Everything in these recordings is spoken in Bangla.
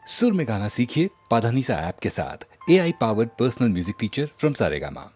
सुर में गाना सीखिए पाधानीसा ऐप के साथ। AI powered personal music teacher from Saregama.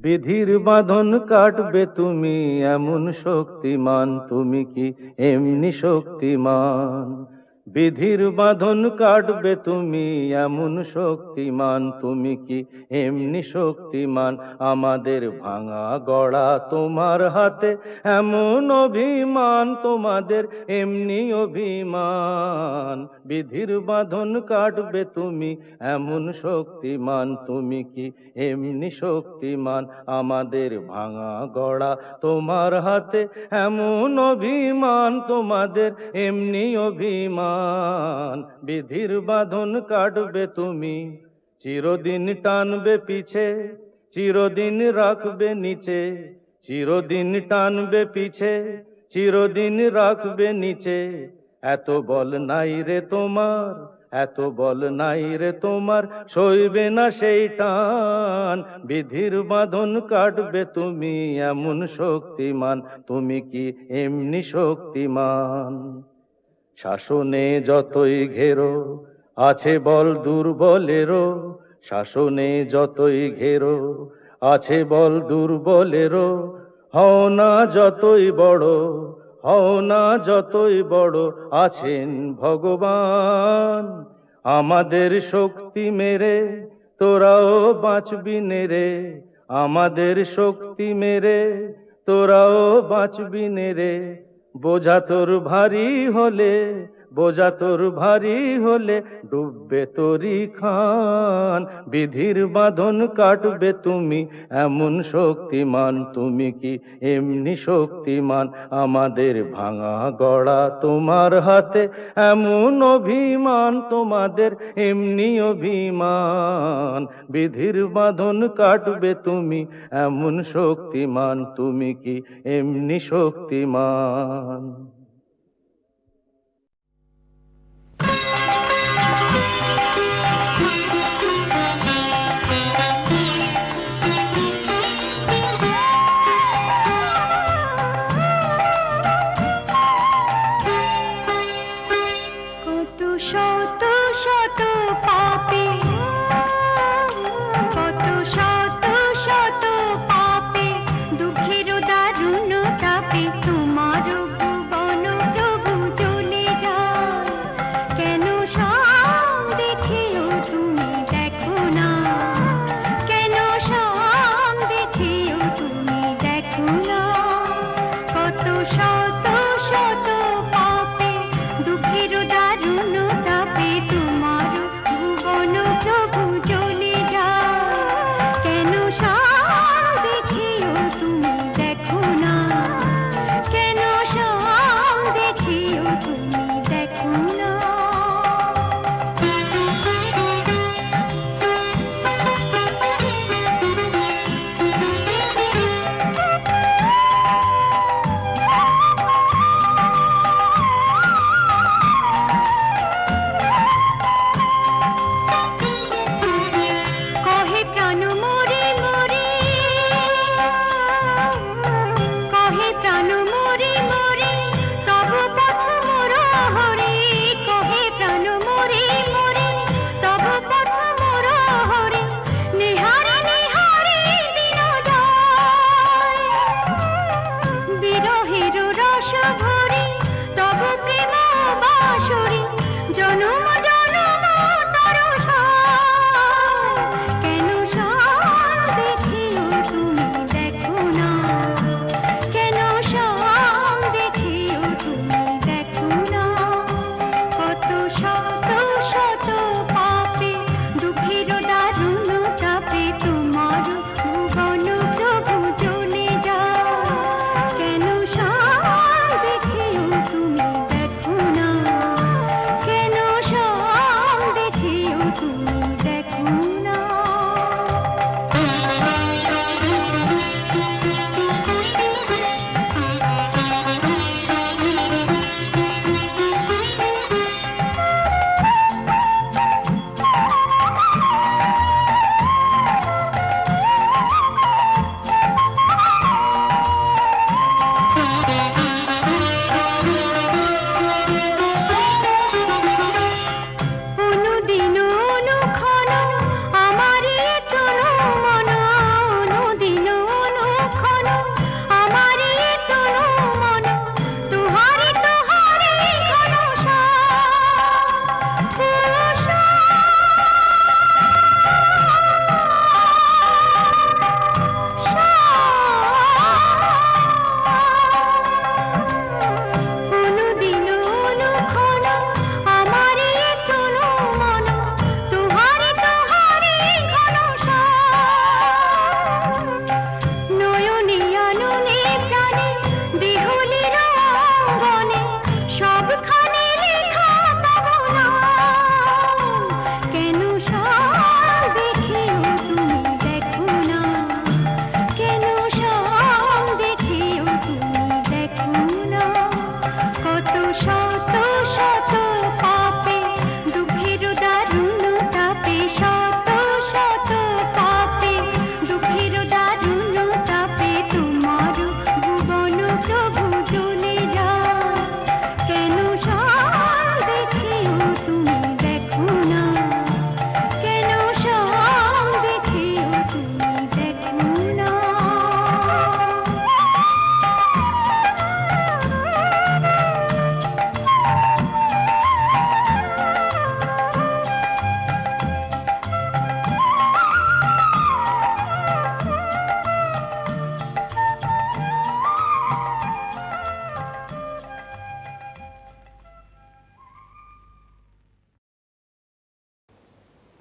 বিধির বাঁধন কাটবে তুমি এমন শক্তিমান, তুমি কি এমনি শক্তিমান? বিধির বাঁধন কাটবে তুমি এমন শক্তিমান, তুমি কি এমনি শক্তিমান? আমাদের ভাঙা গড়া তোমার হাতে এমন অভিমান, তোমাদের এমনি অভিমান। বিধির বাঁধন কাটবে তুমি এমন শক্তিমান, তুমি কি এমনি শক্তিমান? আমাদের ভাঙা গড়া তোমার হাতে এমন অভিমান, তোমাদের এমনি অভিমান। বিধির বাঁধন কাটবে তুমি, চিরদিন টানবে পিছে, চিরদিন রাখবে নিচে। চিরদিন টানবে পিছে, চিরদিন রাখবে নিচে। এত বল নাই রে তোমার, এত বল নাই রে তোমার, সইবে না সেই টান। বিধির বাঁধন কাটবে তুমি এমন শক্তিমান, তুমি কি এমনি শক্তিমান? শাসনে যতই ঘেরো আছে বল দুর্বলেরও, শাসনে যতই ঘেরো আছে বল দুর্বলেরও। হও না যতই বড়, হও না যতই বড়, আছেন ভগবান। আমাদের শক্তি মেরে তোরাও বাঁচবি নেরে, আমাদের শক্তি মেরে তোরাও বাঁচবি নেরে। বোঝা তোর ভারী হলে, বোঝা তোর ভারী হলে ডুববে তোরি খান। বিধির বাঁধন কাটবে তুমি এমন শক্তিমান, তুমি কি এমনি শক্তিমান? আমাদের ভাঙা গড়া তোমার হাতে এমন অভিমান, তোমাদের এমনি অভিমান। বিধির বাঁধন কাটবে তুমি এমন শক্তিমান, তুমি কি এমনি শক্তিমান? কত শত শত পাপে, কত শত শত পাপে, দুঃখের দারুণ তাপে তোমার ভুবন প্রভু চলে যায়। কেন সব দেখেও তুমি দেখো না, কেন সব দেখেও তুমি দেখো না? কত শত শত পাপে, দুঃখের দারুণ তাপে তোমার ভুবন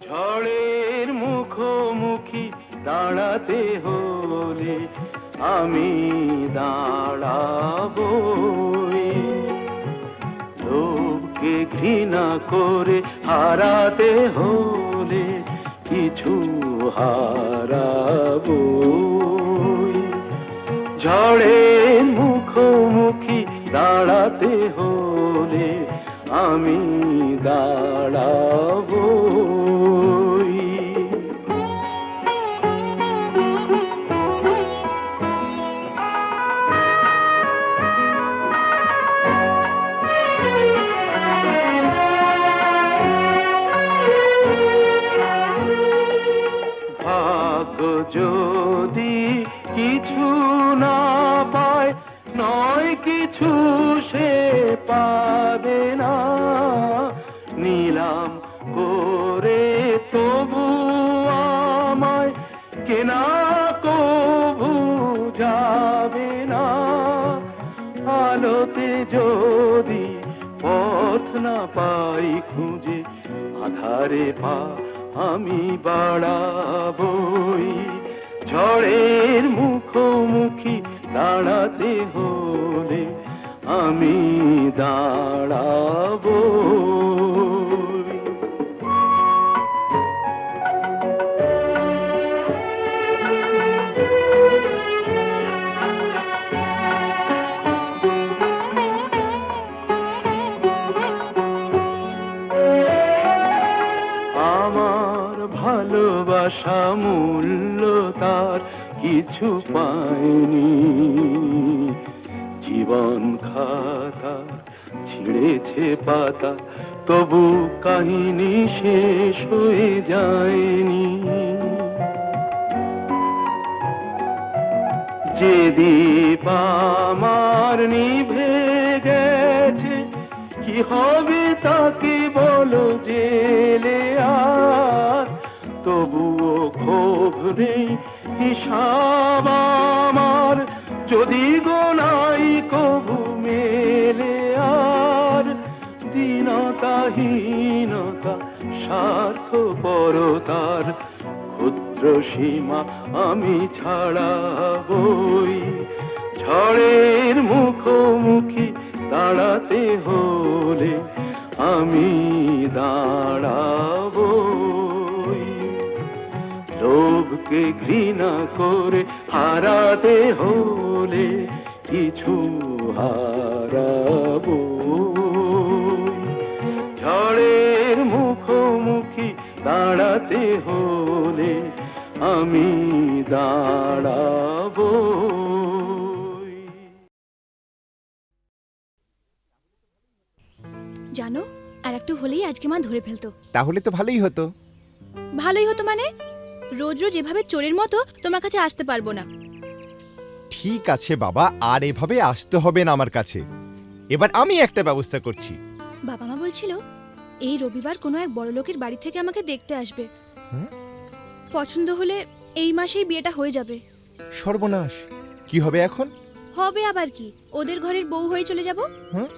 ঝড়ের মুখোমুখি দাঁড়াতে হলে আমি দাঁড়াবই, লোককে ঘৃণা করে হারাতে হলে কিছু হারাবই। ঝড়ের মুখোমুখি দাঁড়াতে হলে আমি দাঁড়াবই। ভাগ্য যদি কিছু না পায়, নয় কিছু সে পাবে না, নিলাম করে তবু আমায় কেনা কবু যাবে না। আলোতে যদি পথ না পাই খুঁজে, আধারে পা আমি বাড়াবই। ঝড়ের মুখোমুখি দাঁড়াতে হলে আমি দাঁড়াবই। আমার ভালোবাসা মূল্য তার কিছু পায়নি, জীবন খাতা ছিঁড়েছে পাতা, তবু কাহিনী শেষ হয়ে যায়নি। যে দীপ আমার নিভে গেছে, কি হবে তাকে বলো জেলে আর, তবুও ক্ষোভ নেই হিসাব আমার, যদি গোনাই কবু মেলে আর। দীনতাহীনতা স্বার্থপরতার ক্ষুদ্র সীমা আমি ছাড়াবই। ঝড়ের মুখোমুখি দাঁড়াতে হলে আমি দাঁড়াবই, লোভকে ঘৃণা করে হারাতে হলে কিছু হারাবই। ঝড়ের মুখোমুখি দাঁড়াতে হলে আমি দাঁড়াবই। জানো, আর একটু হলেই আজকে মা ধরে ফেলতো। তাহলে তো ভালোই হতো। ভালোই হতো মানে? রোজ রোজ এভাবে চোরের মতো তোমার কাছে আসতে পারবো না। ঠিক আছে বাবা, আর এভাবে আসতে হবে না আমার কাছে। এবার আমি একটা ব্যবস্থা করছি। বাবা মা বলছিল এই রবিবার কোনো এক বড় লোকের বাড়ি থেকে আমাকে দেখতে আসবে। হ্যাঁ? পছন্দ হলে এই মাসেই বিয়েটা হয়ে যাবে। সর্বনাশ, কি হবে এখন? হবে আবার কি, ওদের ঘরের বউ হয়ে চলে যাব। হ্যাঁ?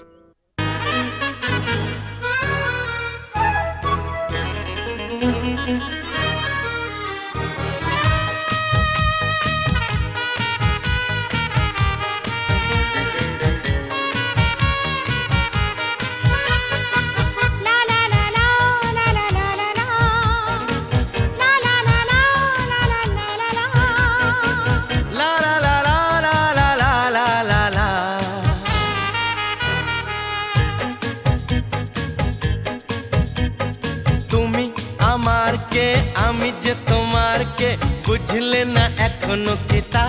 আমি যে তোমার কে বুঝলে না এখনো কিতা,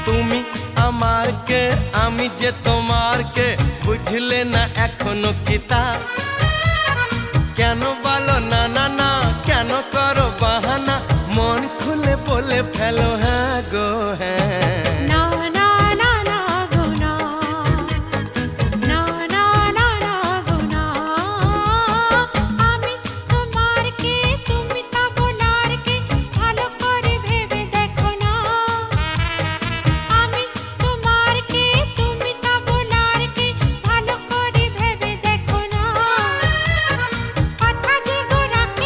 তুমি আমার কে আমি যে তোমার কে বুঝলে না এখনো কিতা। কেন বলো না না না, কেন করো বাহানা, মন খুলে বলে ফেলো হ্যাঁ গো হ্যাঁ। কথা যে গো রাখি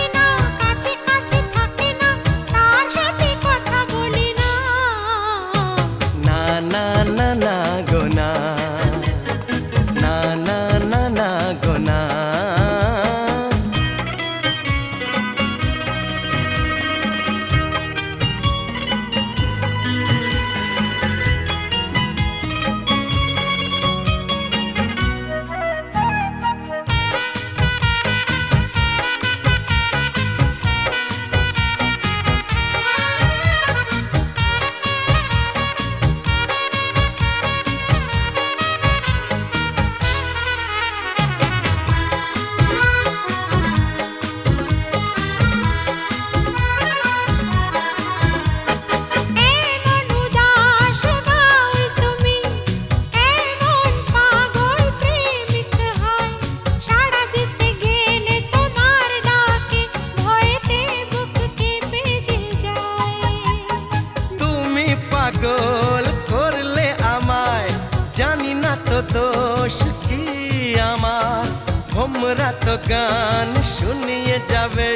অহরাত গান শুনিয়ে যাবে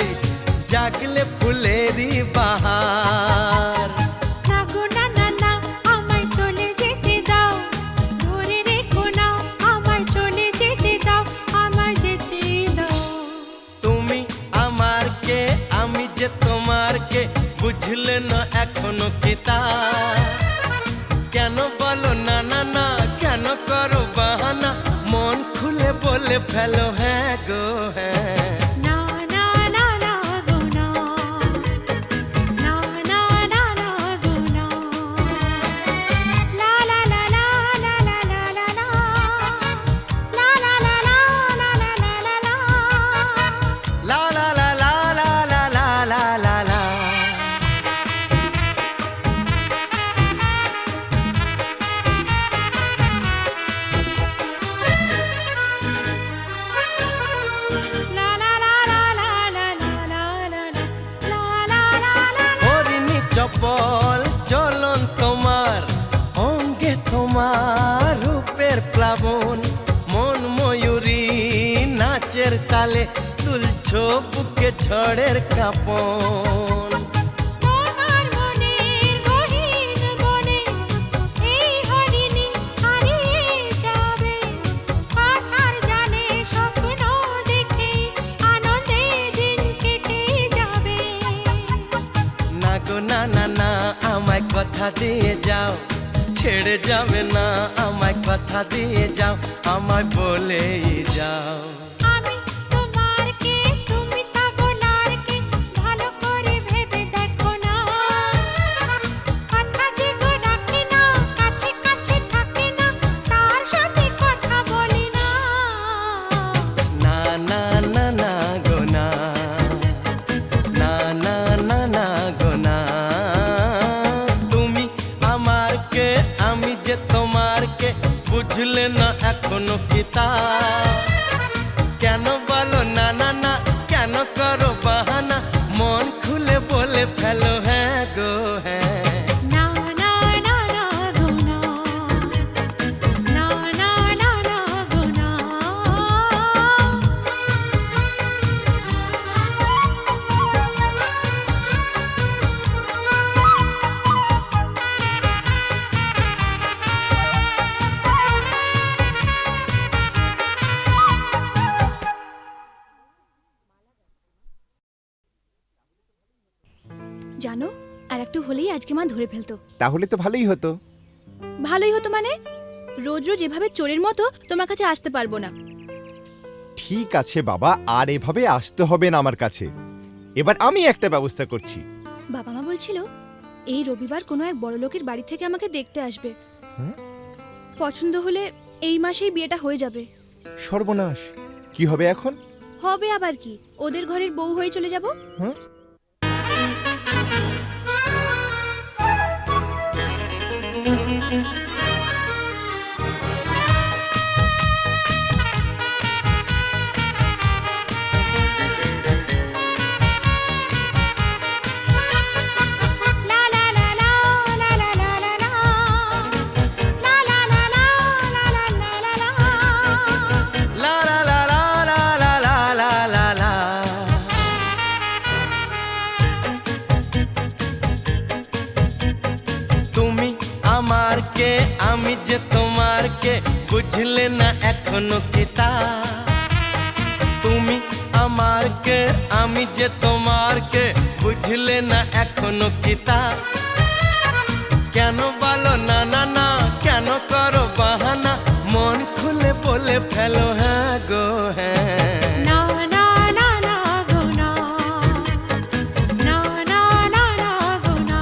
জাগলে ফুলেরই বাহার। না গো না না না, আমায় চলে যেতে দাও, ধরে রেখো না, আমায় চলে যেতে দাও, আমায় যেতে দাও। তুমি আমার কে, আমি যে তোমার কে, বুঝলে না এখনো কি তা? কেন বলো না না না, কেন করো বাহানা, মন খুলে বলে ফেলো হ্যাঁ গো হ্যাঁ। না না না না গো না, না না না না গো না। লা লা লা লা লা লা লা লা লা, লা লা লা লা লা লা লা লা লা। লা লা লা লা লা লা লা লা লা লা। লা লা লা লা লা লা লা লা লা লা, লা লা লা লা। হরিণী চপল চলন তোমার, অঙ্গে তোমার রূপের প্লাবন, মন ময়ূরী নাচের তালে তুলছো বুকে ঝড়ের কাঁপন। তোমার মনের গহীন বনে এই হরিণী হারিয়ে যাবে, কথার জালে স্বপ্ন দেখে আনন্দে দিন কেটে যাবে। না গো না না না, আমায় কথা দিয়ে যাও, ছেড়ে যাবে না, আমায় কথা দিয়ে যাও, আমায় বলেই যাও। আমি তোমার কে, তুমি তা বলার কে, ভালো করে ভেবে দেখো না, কথা যে গো রাখে না, কাছে কাছে থাকে না, তার সাথে কথা বলি না। না না না না গো না, না না না না গো না। তুমি আমার কে, আমি যে তোমার কে, বুঝলে না এখনো কি তা? কেন বলো না না না, কেন করো বাহানা, মন খুলে বলে ফেলো হ্যাঁ গো হ্যাঁ। না না না না গো না, না না না না গো না। জানো, আর একটু হলেই আজকে মা ধরে ফেলতো। তাহলে তো ভালোই হতো। ভালোই হতো মানে? রোজ রোজ এভাবে চোরের মতো তোমার কাছে আসতে পারবো না। ঠিক আছে বাবা, আর এভাবে আসতে হবে না আমার কাছে। এবার আমি একটা ব্যবস্থা করছি। বাবা মা বলছিল এই রবিবার কোনো এক বড় লোকের বাড়ি থেকে আমাকে দেখতে আসবে। হ্যাঁ? পছন্দ হলে এই মাসেই বিয়েটা হয়ে যাবে। সর্বনাশ, কি হবে এখন? হবে আবার কি, ওদের ঘরের বউ হয়ে চলে যাব। হ্যাঁ? লা লা লা লা লা লা লা লা লা, লা লা লা লা লা লা লা লা লা। লা লা লা লা লা লা লা লা লা। তুমি আমার কে, আমি যে তোমার কে, বুঝলে না এখনো কি তা? তুমি আমার কে, আমি যে তোমার কে, বুঝলে না এখনো কি তা? কেন বলো না না না, কেন করো বাহানা, মন খুলে বলে ফেলো হ্যাঁ গো হ্যাঁ। না না না না গো না, না না না না গো না।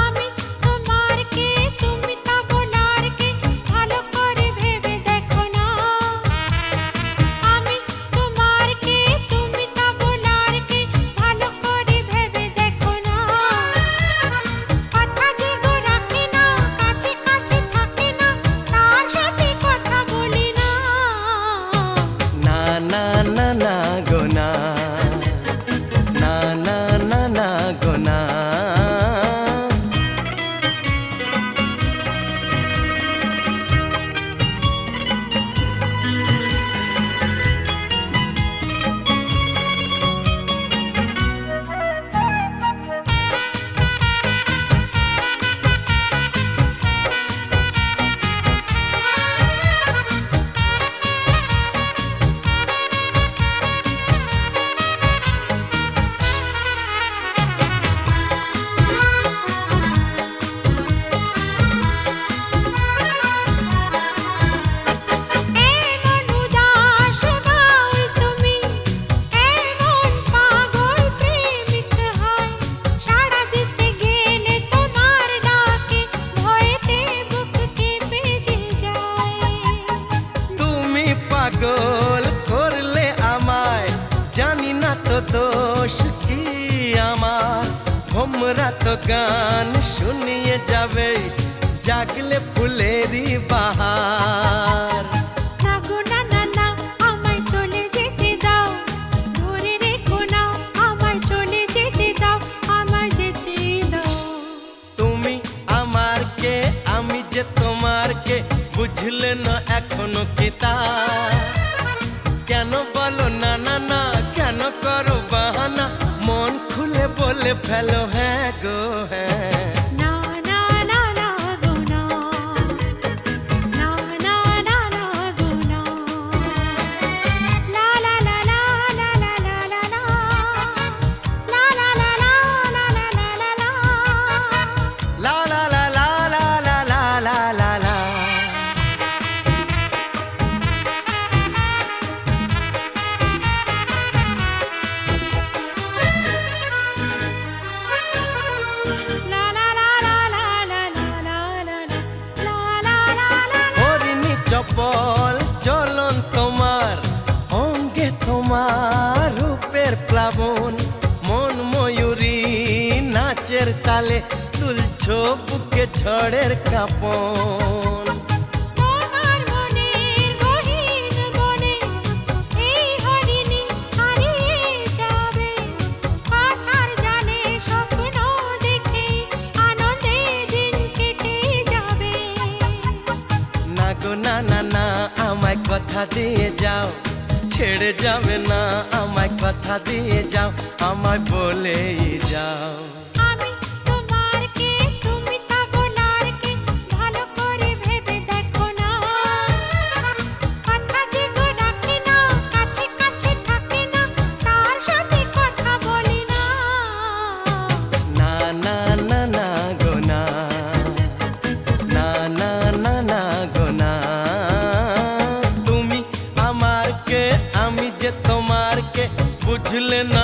আমি তোমার কে, তুমি তা বলার কে, ভালো করে ভেবে দেখো না। আমি তোমার কে, তুমি তা বলার কে, ভালো করে ভেবে দেখো না। দোষ কি আমার, ভোমরা তো গান শুনিয়ে যাবে, জাগলে ফুলেরই বাহার। না গো না না না, আমায় চলে যেতে দাও, ধরে রেখো না, আমায় চলে যেতে দাও, আমায় যেতে দাও। তুমি আমার কে, আমি যে তোমার কে, বুঝলে না এখনো কি তা? কেন বলো না না না, কেন করো বাহানা, মন খুলে বলে ফেলো হ্যাঁ গো হ্যাঁ। না না না না গো না, না না না না গো না। লা লা লা লা লা লা লা লা লা, লা লা লা লা লা লা লা লা লা। লা লা লা লা লা লা লা লা লা লা। লা লা লা লা লা লা লা লা লা লা, লা লা লা লা লা। হরিণী চপল চলন তোমার, অঙ্গে তোমার রূপের প্লাবন, মন ময়ূরী নাচের তালে, তুলছো বুকে ঝড়ের কাঁপন। তোমার মনের গহীন বনে এই হরিণী হারিয়ে যাবে, কথার জালে স্বপ্ন দেখে আনন্দে দিন কেটে যাবে। না গো না না না, আমায় কথা দিয়ে যাও, ছেড়ে যাবে না, আমায় কথা দিয়ে যাও, আমায় বলেই যাও। আমি তোমার কে, তুমি তা বলার কে, ভালো করে ভেবে দেখো না, কথা যে গো রাখে না, কাছে কাছে থাকে না, তার সাথে কথা বলি না। না না না না গো না, না না না না গো না। তুমি আমার কে, আমি যে তোমার কে, বুঝলে না